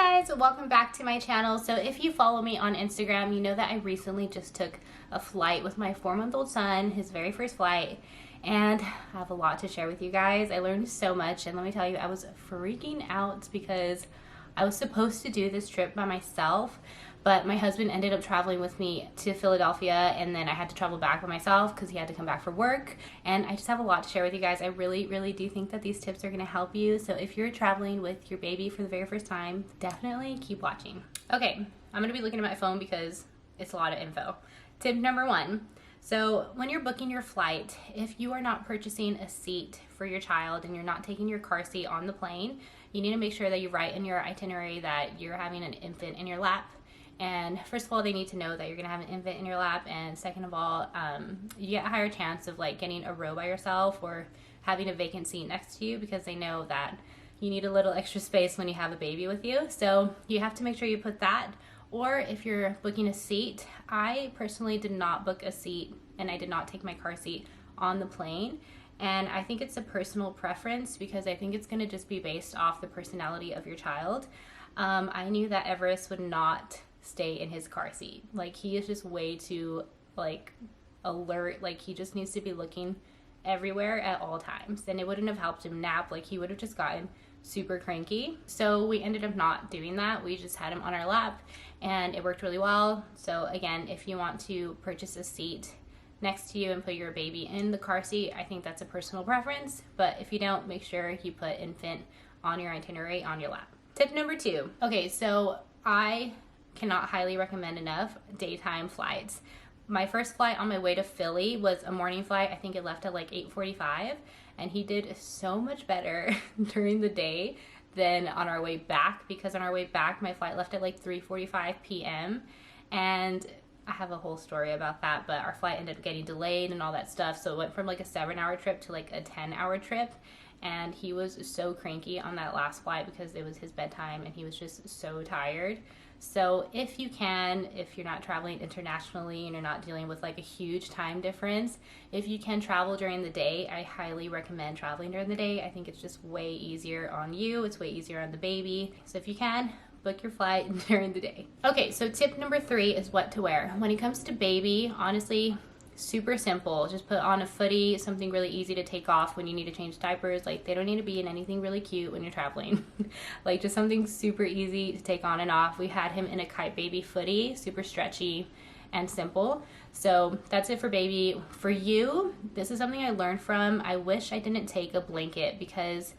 Guys, welcome back to my channel. So if you follow me on Instagram, you know that I recently just took a flight with my 4-month-old son, his very first flight, and I have a lot to share with you guys. I learned so much, and let me tell you, I was freaking out because I was supposed to do this trip by myself, but my husband ended up traveling with me to Philadelphia, and then I had to travel back by myself because he had to come back for work. And I just have a lot to share with you guys. I really do think that these tips are going to help you. So if you're traveling with your baby for the very first time, definitely keep watching. Okay, I'm going to be looking at my phone because it's a lot of info. Tip number 1. So when you're booking your flight, if you are not purchasing a seat for your child and you're not taking your car seat on the plane, you need to make sure that you write in your itinerary that you're having an infant in your lap. And first of all, they need to know that you're gonna have an infant in your lap, and second of all, you get a higher chance of like getting a row by yourself or having a vacant seat next to you because they know that you need a little extra space when you have a baby with you. So you have to make sure you put that. Or if you're booking a seat, I personally did not book a seat and I did not take my car seat on the plane. And I think it's a personal preference because I think it's gonna just be based off the personality of your child. I knew that Everest would not stay in his car seat. Like, he is just way too like alert. Like, he just needs to be looking everywhere at all times, and it wouldn't have helped him nap. Like, he would have just gotten super cranky. So we ended up not doing that. We just had him on our lap and it worked really well. So again, if you want to purchase a seat next to you and put your baby in the car seat, I think that's a personal preference, but if you don't, make sure you put infant on your itinerary on your lap. Tip number 2. Okay, so I cannot highly recommend enough daytime flights. My first flight on my way to Philly was a morning flight. I think it left at like 8:45, and he did so much better during the day than on our way back, because on our way back my flight left at like 3:45 p.m. and I have a whole story about that, but our flight ended up getting delayed and all that stuff, so it went from like a 7-hour trip to like a 10-hour trip. And he was so cranky on that last flight because it was his bedtime and he was just so tired. So if you can, if you're not traveling internationally and you're not dealing with like a huge time difference, if you can travel during the day, I highly recommend traveling during the day. I think it's just way easier on you. It's way easier on the baby. So if you can, book your flight during the day. Okay, so tip number 3 is what to wear. When it comes to baby, honestly, super simple. Just put on a footie, something really easy to take off when you need to change diapers. Like, they don't need to be in anything really cute when you're traveling. Like, just something super easy to take on and off. We had him in a Kite Baby footie, super stretchy and simple. So that's it for baby. For you, this is something I learned from. I wish I didn't take a blanket because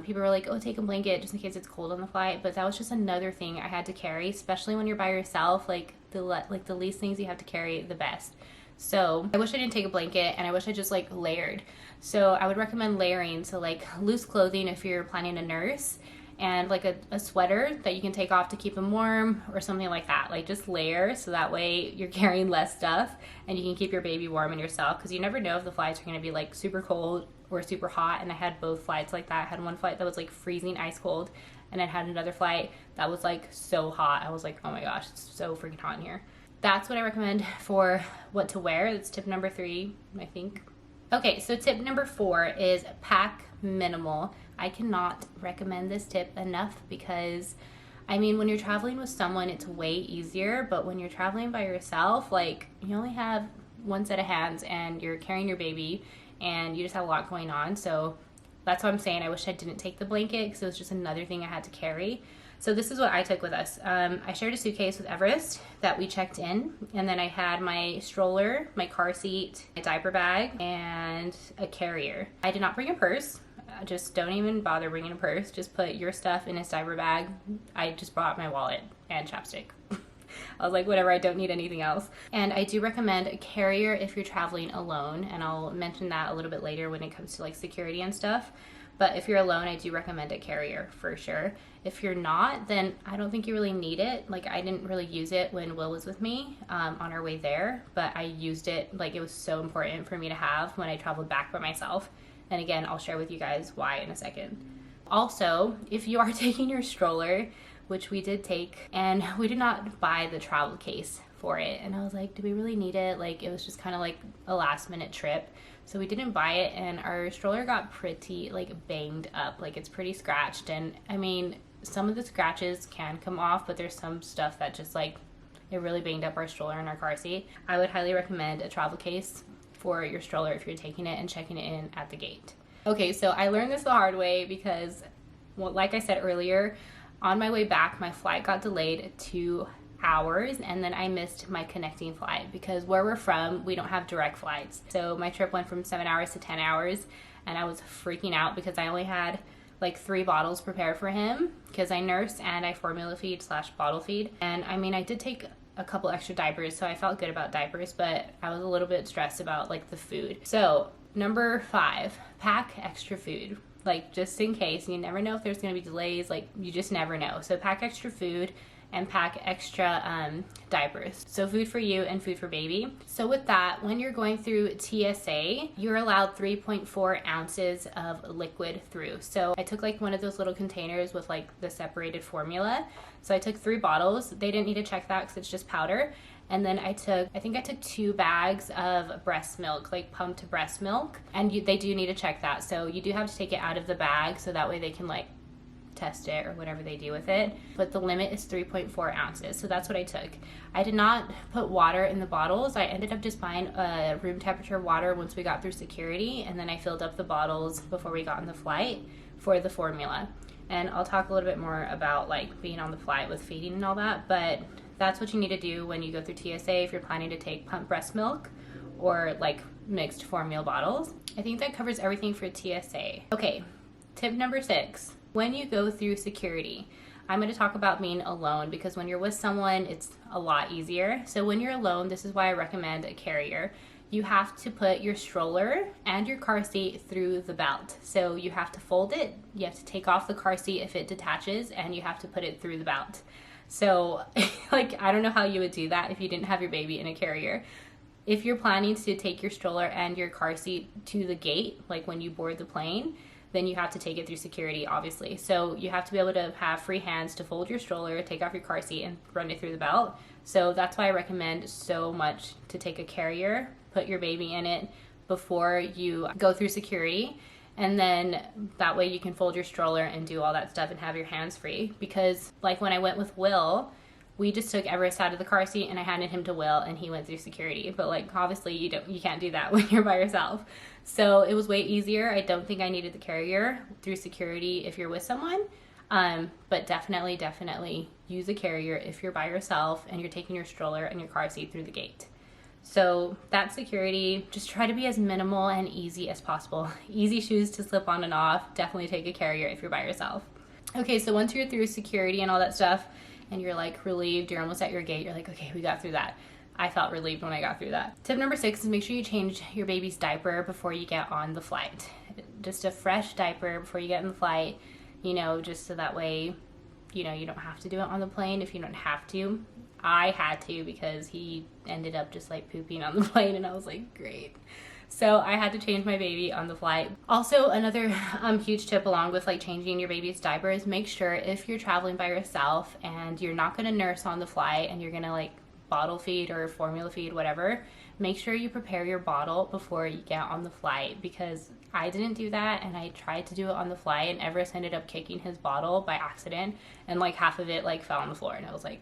people were like, oh, take a blanket just in case it's cold on the flight, but that was just another thing I had to carry, especially when you're by yourself. Like the least things you have to carry, the best. So I wish I didn't take a blanket, and I wish I just like layered. So I would recommend layering. So like loose clothing if you're planning to nurse, and like a sweater that you can take off to keep them warm or something like that. Like, just layer so that way you're carrying less stuff and you can keep your baby warm and yourself, because you never know if the flights are going to be like super cold or super hot. And I had both flights like that. I had one flight that was like freezing ice cold, and I had another flight that was like so hot. I was like, oh my gosh, it's so freaking hot in here. That's what I recommend for what to wear. That's tip number 3, I think. Okay, so tip number 4 is pack minimal. I cannot recommend this tip enough because, I mean, when you're traveling with someone, it's way easier, but when you're traveling by yourself, like, you only have one set of hands and you're carrying your baby and you just have a lot going on. So that's what I'm saying. I wish I didn't take the blanket because it was just another thing I had to carry. So this is what I took with us. I shared a suitcase with Everest that we checked in, and then I had my stroller, my car seat, a diaper bag, and a carrier. I did not bring a purse. Just don't even bother bringing a purse. Just put your stuff in his diaper bag. I just brought my wallet and chapstick. I was like, whatever, I don't need anything else. And I do recommend a carrier if you're traveling alone, and I'll mention that a little bit later when it comes to like security and stuff. But if you're alone, I do recommend a carrier for sure. If you're not, then I don't think you really need it. Like, I didn't really use it when Will was with me on our way there, but I used it, like, it was so important for me to have when I traveled back by myself. And again, I'll share with you guys why in a second. Also, if you are taking your stroller, which we did take, and we did not buy the travel case for it, and I was like, do we really need it? Like, it was just kind of like a last minute trip, so we didn't buy it, and our stroller got pretty like banged up. Like, it's pretty scratched, and I mean, some of the scratches can come off, but there's some stuff that just like, it really banged up our stroller and our car seat. I would highly recommend a travel case for your stroller if you're taking it and checking it in at the gate. Okay, so I learned this the hard way because, well, like I said earlier, on my way back, my flight got delayed 2 hours, and then I missed my connecting flight because where we're from, we don't have direct flights. So my trip went from 7 hours to 10 hours, and I was freaking out because I only had like 3 bottles prepared for him because I nurse and I formula feed / bottle feed. And I mean, I did take a couple extra diapers, so I felt good about diapers, but I was a little bit stressed about like the food. So number 5, pack extra food. Like, just in case, you never know if there's going to be delays, like you just never know. So pack extra food and pack extra diapers. So food for you and food for baby. So with that, when you're going through TSA, you're allowed 3.4 ounces of liquid through. So I took like one of those little containers with like the separated formula. So I took 3 bottles. They didn't need to check that because it's just powder. And then I think I took 2 bags of breast milk, like pumped breast milk. And they do need to check that. So you do have to take it out of the bag so that way they can like test it or whatever they do with it. But the limit is 3.4 ounces. So that's what I took. I did not put water in the bottles. I ended up just buying room temperature water once we got through security. And then I filled up the bottles before we got on the flight for the formula. And I'll talk a little bit more about like being on the flight with feeding and all that. But that's what you need to do when you go through TSA if you're planning to take pump breast milk or like mixed formula bottles. I think that covers everything for TSA. Okay, tip number 6. When you go through security, I'm going to talk about being alone because when you're with someone, it's a lot easier. So when you're alone, this is why I recommend a carrier. You have to put your stroller and your car seat through the belt. So you have to fold it, you have to take off the car seat if it detaches, and you have to put it through the belt. So like, I don't know how you would do that if you didn't have your baby in a carrier. If you're planning to take your stroller and your car seat to the gate, like when you board the plane, then you have to take it through security, obviously. So you have to be able to have free hands to fold your stroller, take off your car seat, and run it through the belt. So that's why I recommend so much to take a carrier, put your baby in it before you go through security. And then that way you can fold your stroller and do all that stuff and have your hands free. Because like when I went with Will, we just took Everest out of the car seat and I handed him to Will and he went through security. But like obviously you can't do that when you're by yourself. So it was way easier. I don't think I needed the carrier through security if you're with someone. But definitely use a carrier if you're by yourself and you're taking your stroller and your car seat through the gate. So that's security. Just try to be as minimal and easy as possible. Easy shoes to slip on and off. Definitely take a carrier if you're by yourself. Okay, so once you're through security and all that stuff and you're like relieved, you're almost at your gate, you're like, okay, we got through that. I felt relieved when I got through that. Tip number 6 is make sure you change your baby's diaper before you get on the flight. Just a fresh diaper before you get on the flight, just so that way, you don't have to do it on the plane if you don't have to. I had to because he ended up just like pooping on the plane and I was like, great. So I had to change my baby on the flight. Also, another huge tip along with like changing your baby's diaper is make sure if you're traveling by yourself and you're not going to nurse on the flight and you're going to like bottle feed or formula feed, whatever, make sure you prepare your bottle before you get on the flight, because I didn't do that and I tried to do it on the flight and Everest ended up kicking his bottle by accident and like half of it like fell on the floor and I was like,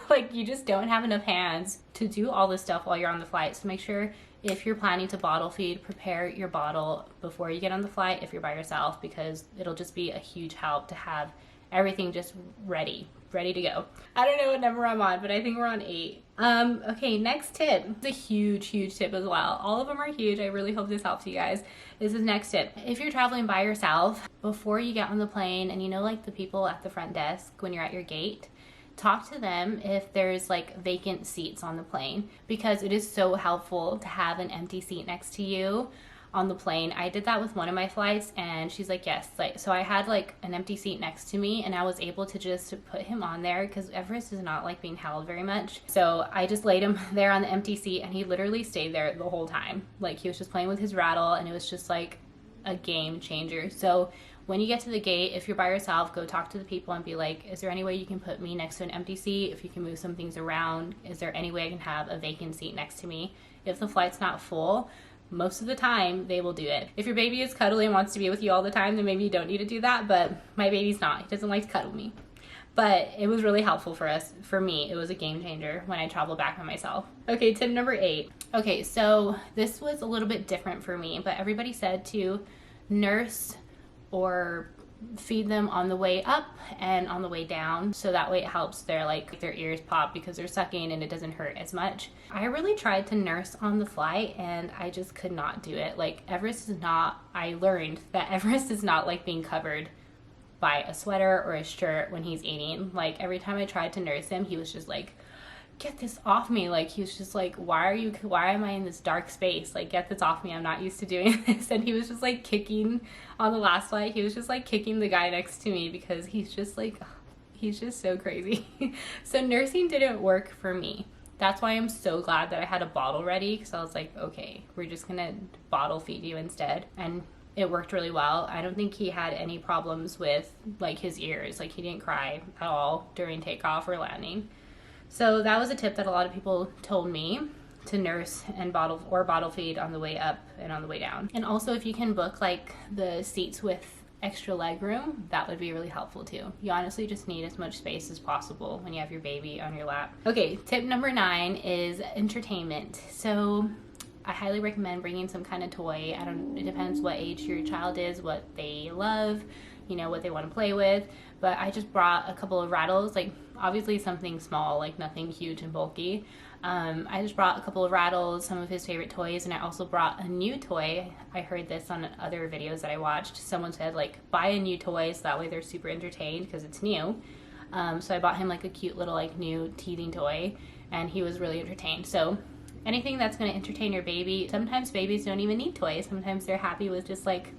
like you just don't have enough hands to do all this stuff while you're on the flight. So make sure if you're planning to bottle feed, prepare your bottle before you get on the flight if you're by yourself, because it'll just be a huge help to have everything just ready to go. I don't know what number I'm on, but I think we're on 8. Okay, next tip. It's a huge tip as well. All of them are huge. I really hope this helps you guys. This is next tip. If you're traveling by yourself, before you get on the plane, and like the people at the front desk when you're at your gate, talk to them if there's like vacant seats on the plane, because it is so helpful to have an empty seat next to you on the plane. I did that with one of my flights and she's like, yes. So I had like an empty seat next to me and I was able to just put him on there because Everest is not like being held very much. So I just laid him there on the empty seat and he literally stayed there the whole time. Like he was just playing with his rattle and it was just like a game changer. So when you get to the gate, if you're by yourself, go talk to the people and be like, is there any way you can put me next to an empty seat? If you can move some things around, is there any way I can have a vacant seat next to me? If the flight's not full, most of the time they will do it. If your baby is cuddly and wants to be with you all the time, then maybe you don't need to do that, but my baby's not. He doesn't like to cuddle me. But it was really helpful for us. For me, it was a game changer when I traveled back by myself. Okay, tip number 8. Okay, so this was a little bit different for me, but everybody said to nurse or feed them on the way up and on the way down, so that way it helps their ears pop because they're sucking and it doesn't hurt as much. I really tried to nurse on the flight and I just could not do it. I learned that Everest is not like being covered by a sweater or a shirt when he's eating. Like every time I tried to nurse him, he was just like, get this off me. Like he was just like, why am I in this dark space? Like, get this off me. I'm not used to doing this. And he was just like kicking on the last flight. He was just like kicking the guy next to me because he's just so crazy. So nursing didn't work for me. That's why I'm so glad that I had a bottle ready, because I was like, okay, we're just gonna bottle feed you instead. And it worked really well. I don't think he had any problems with like his ears. Like he didn't cry at all during takeoff or landing. So that was a tip that a lot of people told me, to nurse and bottle feed on the way up and on the way down. And also if you can book like the seats with extra leg room, that would be really helpful too. You honestly just need as much space as possible when you have your baby on your lap. Okay, tip number 9 is entertainment. So I highly recommend bringing some kind of toy. It depends what age your child is, what they love, what they want to play with. But I just brought a couple of rattles, like obviously something small, like nothing huge and bulky. I just brought a couple of rattles, some of his favorite toys, and I also brought a new toy. I heard this on other videos that I watched. Someone said like, buy a new toy so that way they're super entertained because it's new. So I bought him like a cute little like new teething toy, and he was really entertained. So anything that's going to entertain your baby. Sometimes babies don't even need toys. Sometimes they're happy with just like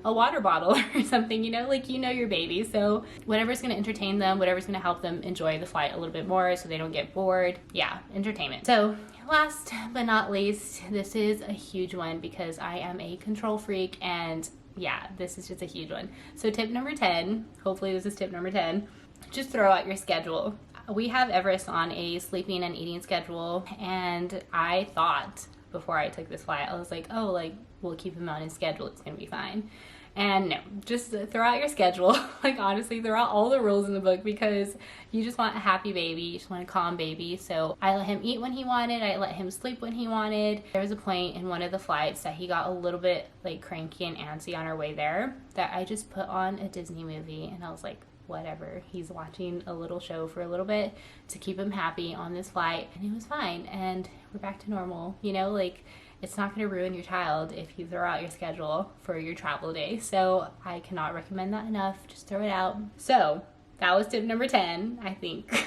a water bottle or something, your baby. So whatever's going to entertain them, whatever's going to help them enjoy the flight a little bit more so they don't get bored. Yeah, entertainment. So last but not least, this is a huge one because I am a control freak, and yeah, this is just a huge one. So tip number 10, hopefully this is tip number 10, just throw out your schedule. We have Everest on a sleeping and eating schedule, and I thought before I took this flight, I was like, oh, like we'll keep him on his schedule, it's gonna be fine. And no, just throw out your schedule. Like honestly, throw out all the rules in the book because you just want a happy baby, you just want a calm baby. So I let him eat when he wanted, I let him sleep when he wanted. There was a point in one of the flights that he got a little bit like cranky and antsy on our way there that I just put on a Disney movie, and I was like, whatever, he's watching a little show for a little bit to keep him happy on this flight, and it was fine, and we're back to normal. It's not going to ruin your child if you throw out your schedule for your travel day. So I cannot recommend that enough. Just throw it out. So that was tip number 10, I think.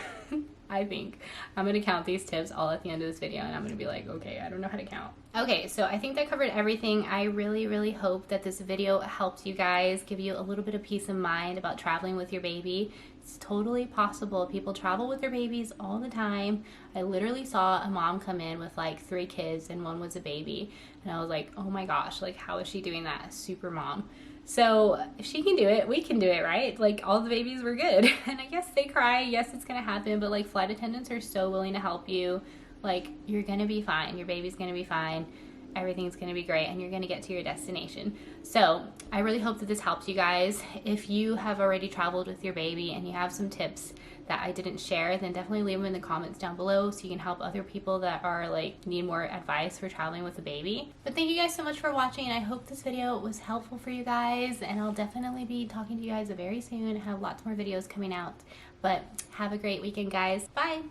I think I'm going to count these tips all at the end of this video, and I'm going to be like, okay, I don't know how to count. Okay, so I think that covered everything. I really, really hope that this video helped you guys, give you a little bit of peace of mind about traveling with your baby. It's totally possible. People travel with their babies all the time. I literally saw a mom come in with like 3 kids and one was a baby. And I was like, oh my gosh, like how is she doing that? Super mom. So if she can do it, we can do it, right? Like all the babies were good. And I guess they cry. Yes, it's going to happen. But like flight attendants are so willing to help you. Like you're going to be fine. Your baby's going to be fine. Everything's going to be great, and you're going to get to your destination. So I really hope that this helps you guys. If you have already traveled with your baby and you have some tips that I didn't share, then definitely leave them in the comments down below so you can help other people that are like need more advice for traveling with a baby. But thank you guys so much for watching. I hope this video was helpful for you guys, and I'll definitely be talking to you guys very soon. I have lots more videos coming out. But have a great weekend, guys. Bye.